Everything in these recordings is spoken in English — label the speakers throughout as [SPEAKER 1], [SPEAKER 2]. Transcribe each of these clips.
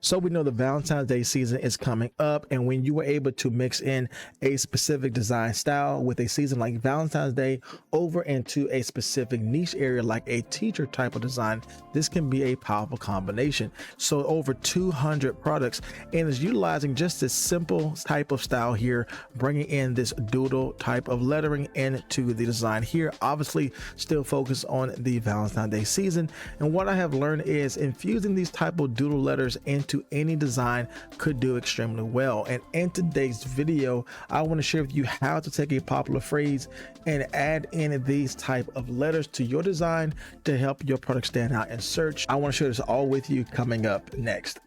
[SPEAKER 1] So we know the Valentine's Day season is coming up, and when you were able to mix in a specific design style with a season like Valentine's Day over into a specific niche area like a teacher type of design, this can be a powerful combination. So over 200 products, and is utilizing just this simple type of style here, bringing in this doodle type of lettering into the design here, obviously still focused on the Valentine's Day season. And what I have learned is infusing these type of doodle letters into any design could do extremely well. And in today's video, I want to share with you how to take a popular phrase and add in these type of letters to your design to help your product stand out in search. I want to share this all with you coming up next.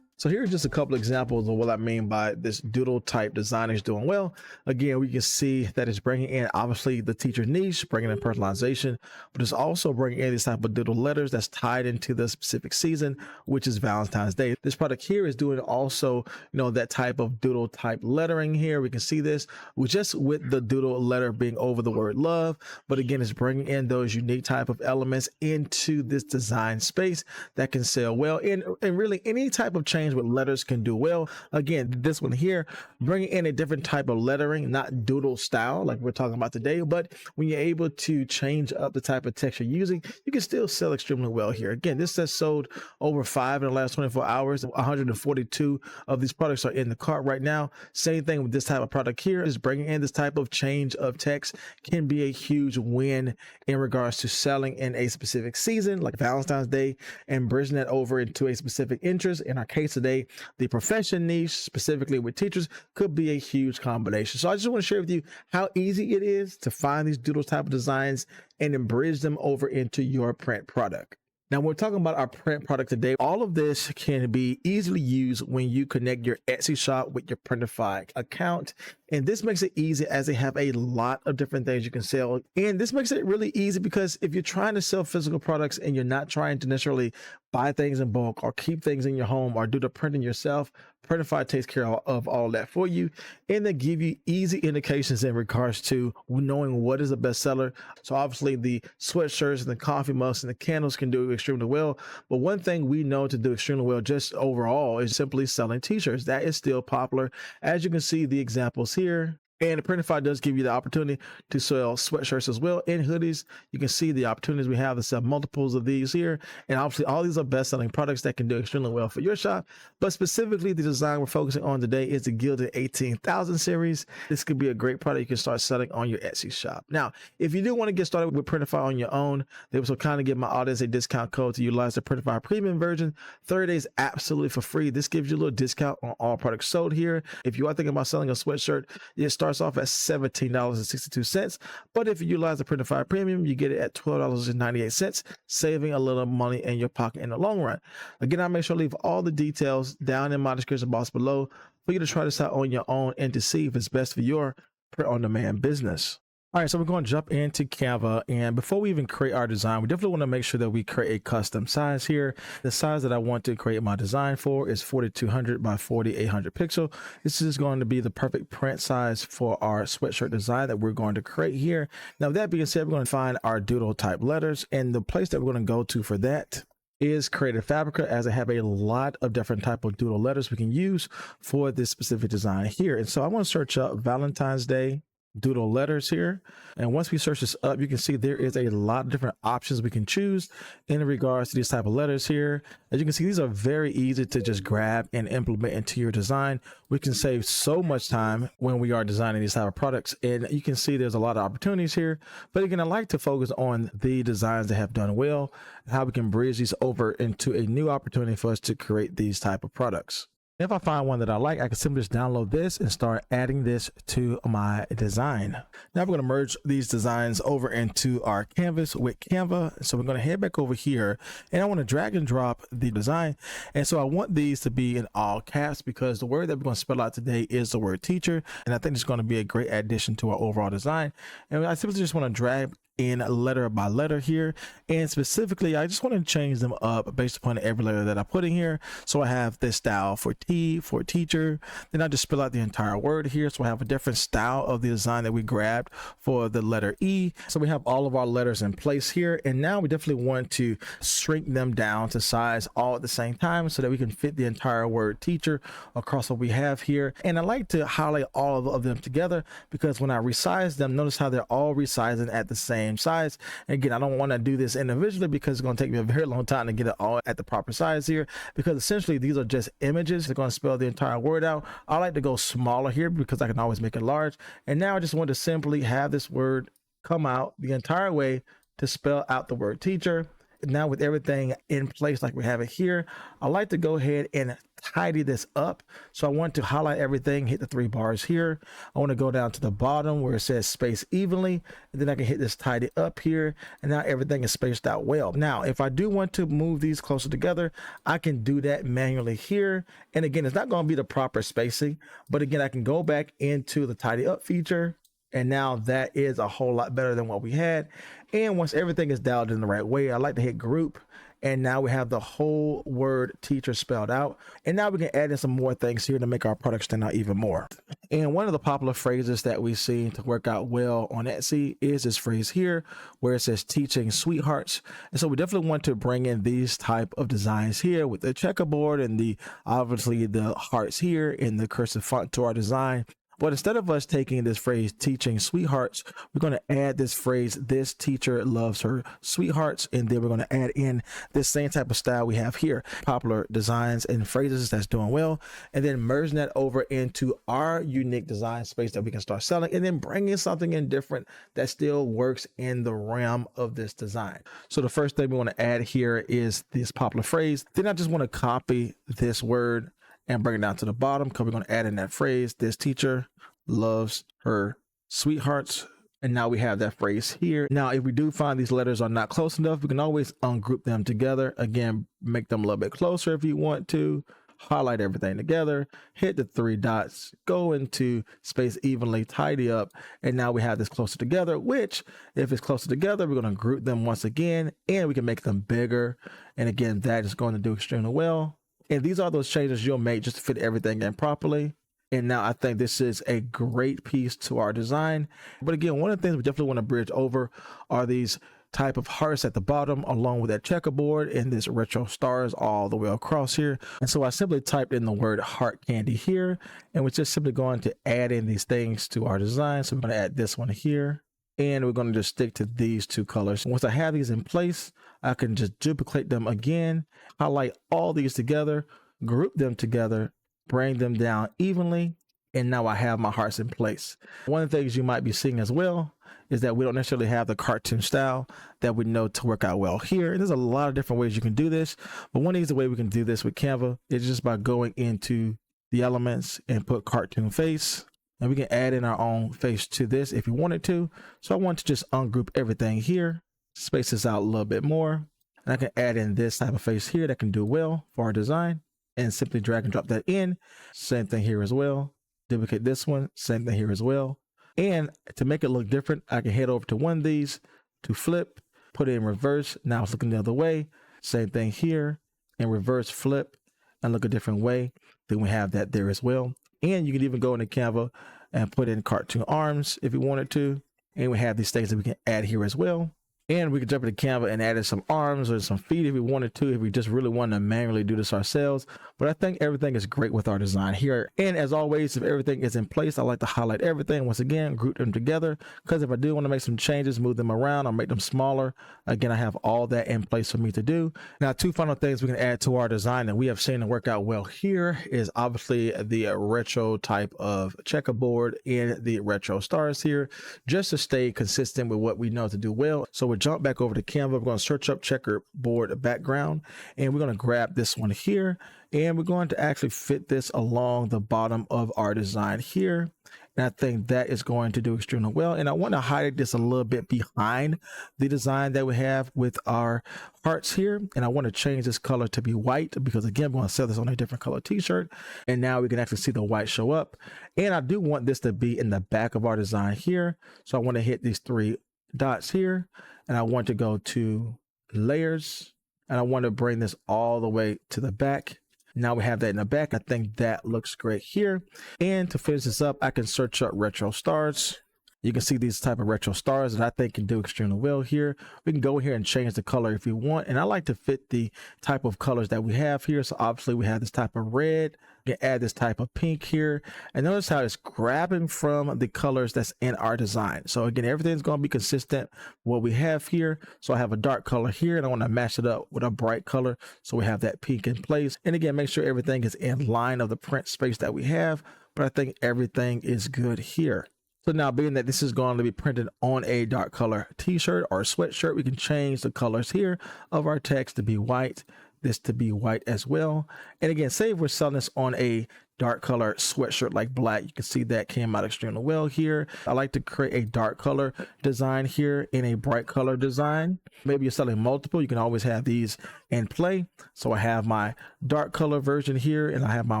[SPEAKER 1] So here are just a couple examples of what I mean by this doodle type design is doing well. Again, we can see that it's bringing in obviously the teacher niche, bringing in personalization, but it's also bringing in this type of doodle letters that's tied into the specific season, which is Valentine's Day. This product here is doing also, that type of doodle type lettering here. We can see this with the doodle letter being over the word love, but again, it's bringing in those unique type of elements into this design space that can sell well. And really any type of change with letters can do well. Again, this one here, bringing in a different type of lettering, not doodle style like we're talking about today, but when you're able to change up the type of text you're using, you can still sell extremely well here. Again, this has sold over 5 in the last 24 hours. 142 of these products are in the cart right now. Same thing with this type of product here, is bringing in this type of change of text can be a huge win in regards to selling in a specific season like Valentine's Day and bridging that over into a specific interest. In our case today, the profession niche, specifically with teachers, could be a huge combination. So I just want to share with you how easy it is to find these doodle type of designs and then bridge them over into your print product. Now, when we're talking about our print product today, all of this can be easily used when you connect your Etsy shop with your Printify account. And this makes it easy as they have a lot of different things you can sell. And this makes it really easy because if you're trying to sell physical products and you're not trying to necessarily buy things in bulk or keep things in your home or do the printing yourself, Printify takes care of all that for you, and they give you easy indications in regards to knowing what is a bestseller. So obviously the sweatshirts and the coffee mugs and the candles can do extremely well. But one thing we know to do extremely well just overall is simply selling t-shirts. That is still popular. As you can see the examples here. And Printify does give you the opportunity to sell sweatshirts as well and hoodies. You can see the opportunities we have to sell multiples of these here. And obviously all these are best-selling products that can do extremely well for your shop. But specifically the design we're focusing on today is the Gilded 18,000 series. This could be a great product you can start selling on your Etsy shop. Now, if you do want to get started with Printify on your own, they will kind of give my audience a discount code to utilize the Printify premium version. 30 days absolutely for free. This gives you a little discount on all products sold here. If you are thinking about selling a sweatshirt, it starts off at $17.62, but if you utilize the Printify premium, you get it at $12.98, saving a little money in your pocket in the long run. Again, I'll make sure to leave all the details down in my description box below for you to try this out on your own and to see if it's best for your print-on-demand business. All right, so we're going to jump into Canva, and before we even create our design, we definitely want to make sure that we create a custom size here. The size that I want to create my design for is 4200 by 4800 pixel. This is going to be the perfect print size for our sweatshirt design that we're going to create here. Now, that being said, we're going to find our doodle type letters, and the place that we're going to go to for that is Creative Fabrica, as I have a lot of different type of doodle letters we can use for this specific design here. And so I want to search up Valentine's Day doodle letters here, and once we search this up, you can see there is a lot of different options we can choose in regards to these type of letters here. As you can see, these are very easy to just grab and implement into your design. We can save so much time when we are designing these type of products, and you can see there's a lot of opportunities here. But again, I like to focus on the designs that have done well, how we can bridge these over into a new opportunity for us to create these type of products. If I find one that I like, I can simply just download this and start adding this to my design. Now we're going to merge these designs over into our canvas with Canva. So we're going to head back over here, and I want to drag and drop the design. And so I want these to be in all caps because the word that we're going to spell out today is the word teacher. And I think it's going to be a great addition to our overall design. And I simply just want to drag in letter by letter here, and specifically I just want to change them up based upon every letter that I put in here. So I have this style for T for teacher, then I just spell out the entire word here, so I have a different style of the design that we grabbed for the letter E. So we have all of our letters in place here, and now we definitely want to shrink them down to size all at the same time so that we can fit the entire word teacher across what we have here. And I like to highlight all of them together because when I resize them, notice how they're all resizing at the same size. And again, I don't want to do this individually because it's going to take me a very long time to get it all at the proper size here, because essentially these are just images. They're going to spell the entire word out. I like to go smaller here because I can always make it large. And now I just want to simply have this word come out the entire way to spell out the word teacher. Now with everything in place like we have it here, I like to go ahead and tidy this up. So I want to highlight everything, hit the 3 bars here. I want to go down to the bottom where it says space evenly, and then I can hit this tidy up here, and now everything is spaced out well. Now if I do want to move these closer together, I can do that manually here. And again, it's not going to be the proper spacing, but again, I can go back into the tidy up feature, and now that is a whole lot better than what we had. And once everything is dialed in the right way, I like to hit group, and now we have the whole word teacher spelled out. And now we can add in some more things here to make our product stand out even more. And one of the popular phrases that we see to work out well on Etsy is this phrase here where it says teaching sweethearts. And so we definitely want to bring in these type of designs here with the checkerboard and the obviously the hearts here in the cursive font to our design. But instead of us taking this phrase teaching sweethearts, we're going to add this phrase, this teacher loves her sweethearts. And then we're going to add in this same type of style we have here, popular designs and phrases that's doing well, and then merging that over into our unique design space that we can start selling, and then bringing something in different that still works in the realm of this design. So the first thing we want to add here is this popular phrase. Then I just want to copy this word and bring it down to the bottom because we're going to add in that phrase, this teacher loves her sweethearts. And now we have that phrase here. Now, if we do find these letters are not close enough, we can always ungroup them together. Again, make them a little bit closer if you want to. Highlight everything together, hit the 3 dots, go into space evenly, tidy up, and now we have this closer together, which if it's closer together, we're going to group them once again, and we can make them bigger. And again, that is going to do extremely well. And these are those changes you'll make just to fit everything in properly. And now I think this is a great piece to our design. But again, one of the things we definitely want to bridge over are these type of hearts at the bottom, along with that checkerboard and this retro stars all the way across here. And so I simply typed in the word heart candy here, and we're just simply going to add in these things to our design. So we're going to add this one here, and we're going to just stick to these 2 colors. Once I have these in place, I can just duplicate them again, highlight all these together, group them together, bring them down evenly, and now I have my hearts in place. One of the things you might be seeing as well is that we don't necessarily have the cartoon style that we know to work out well here. And there's a lot of different ways you can do this, but one easy way we can do this with Canva is just by going into the elements and put cartoon face, and we can add in our own face to this if you wanted to. So I want to just ungroup everything here, space this out a little bit more, and I can add in this type of face here that can do well for our design, and simply drag and drop that in. Same thing here as well. Duplicate this one, same thing here as well. And to make it look different, I can head over to one of these to flip, put it in reverse. Now it's looking the other way. Same thing here, and reverse flip and look a different way. Then we have that there as well. And you can even go into Canva and put in cartoon arms if you wanted to. And we have these things that we can add here as well. And we could jump into Canva and add in some arms or some feet if we wanted to, if we just really want to manually do this ourselves. But I think everything is great with our design here. And as always, if everything is in place, I like to highlight everything. Once again, group them together, because if I do want to make some changes, move them around or make them smaller, again, I have all that in place for me to do. Now, 2 final things we can add to our design that we have seen to work out well here is obviously the retro type of checkerboard and the retro stars here, just to stay consistent with what we know to do well. So we're jump back over to Canva. We're going to search up checkerboard background, and we're going to grab this one here, and we're going to actually fit this along the bottom of our design here. And I think that is going to do extremely well. And I want to hide this a little bit behind the design that we have with our hearts here. And I want to change this color to be white, because again, we're going to sell this on a different color t-shirt. And now we can actually see the white show up. And I do want this to be in the back of our design here. So I want to hit these 3 dots here, and I want to go to layers, and I want to bring this all the way to the back. Now we have that in the back. I think that looks great here. And to finish this up, I can search up retro stars. You can see these type of retro stars that I think can do extremely well here. We can go here and change the color if you want. And I like to fit the type of colors that we have here. So obviously we have this type of red. You can add this type of pink here. And notice how it's grabbing from the colors that's in our design. So again, everything's going to be consistent with what we have here. So I have a dark color here and I want to match it up with a bright color. So we have that pink in place. And again, make sure everything is in line of the print space that we have. But I think everything is good here. So now, being that this is going to be printed on a dark color t-shirt or sweatshirt, we can change the colors here of our text to be white, this to be white as well. And again, say if we're selling this on a dark color sweatshirt like black, you can see that came out extremely well here. I like to create a dark color design here in a bright color design. Maybe you're selling multiple, you can always have these in play. So I have my dark color version here and I have my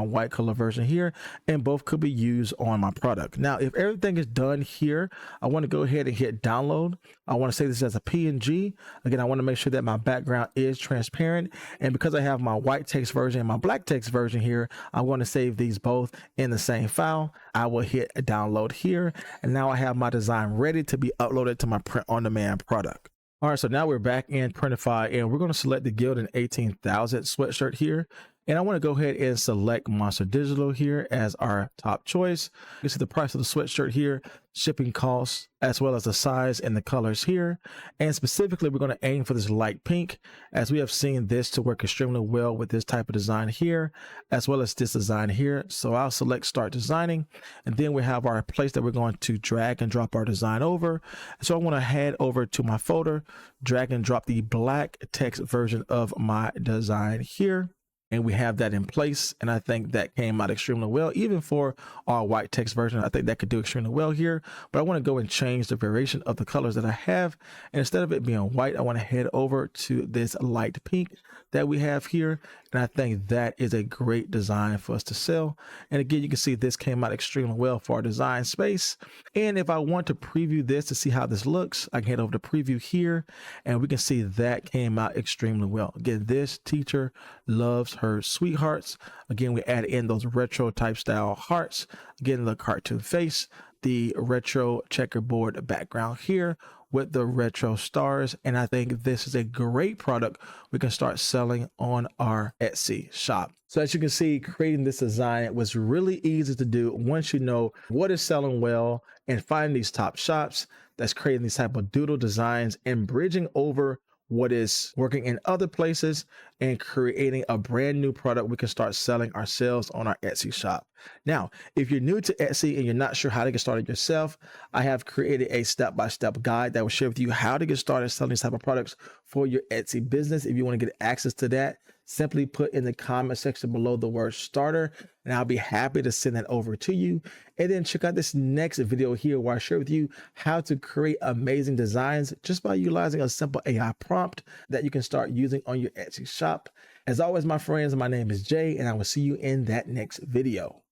[SPEAKER 1] white color version here, and both could be used on my product. Now, if everything is done here, I want to go ahead and hit download. I want to save this as a PNG. Again, I want to make sure that my background is transparent. And because I have my white text version and my black text version here, I want to save these both in the same file. I will hit download here. And now I have my design ready to be uploaded to my print on demand product. All right, so now we're back in Printify and we're going to select the Gildan 18,000 sweatshirt here. And I want to go ahead and select Monster Digital here as our top choice. You can see the price of the sweatshirt here, shipping costs, as well as the size and the colors here. And specifically, we're going to aim for this light pink, as we have seen this to work extremely well with this type of design here, as well as this design here. So I'll select Start Designing, and then we have our place that we're going to drag and drop our design over. So I want to head over to my folder, drag and drop the black text version of my design here. And we have that in place. And I think that came out extremely well. Even for our white text version, I think that could do extremely well here. But I want to go and change the variation of the colors that I have. And instead of it being white, I want to head over to this light pink that we have here. And I think that is a great design for us to sell. And again, you can see this came out extremely well for our design space. And if I want to preview this to see how this looks, I can head over to preview here and we can see that came out extremely well. Again, this teacher loves her sweethearts. Again, we add in those retro type style hearts. Again, the cartoon face, the retro checkerboard background here with the retro stars. And I think this is a great product we can start selling on our Etsy shop. So as you can see, creating this design was really easy to do once you know what is selling well and find these top shops that's creating these type of doodle designs and bridging over what is working in other places and creating a brand new product we can start selling ourselves on our Etsy shop. Now, if you're new to Etsy and you're not sure how to get started yourself, I have created a step-by-step guide that will share with you how to get started selling these type of products for your Etsy business. If you want to get access to that, simply put in the comment section below the word starter, and I'll be happy to send that over to you. And then check out this next video here where I share with you how to create amazing designs just by utilizing a simple AI prompt that you can start using on your Etsy shop. As always, my friends, my name is Jay, and I will see you in that next video.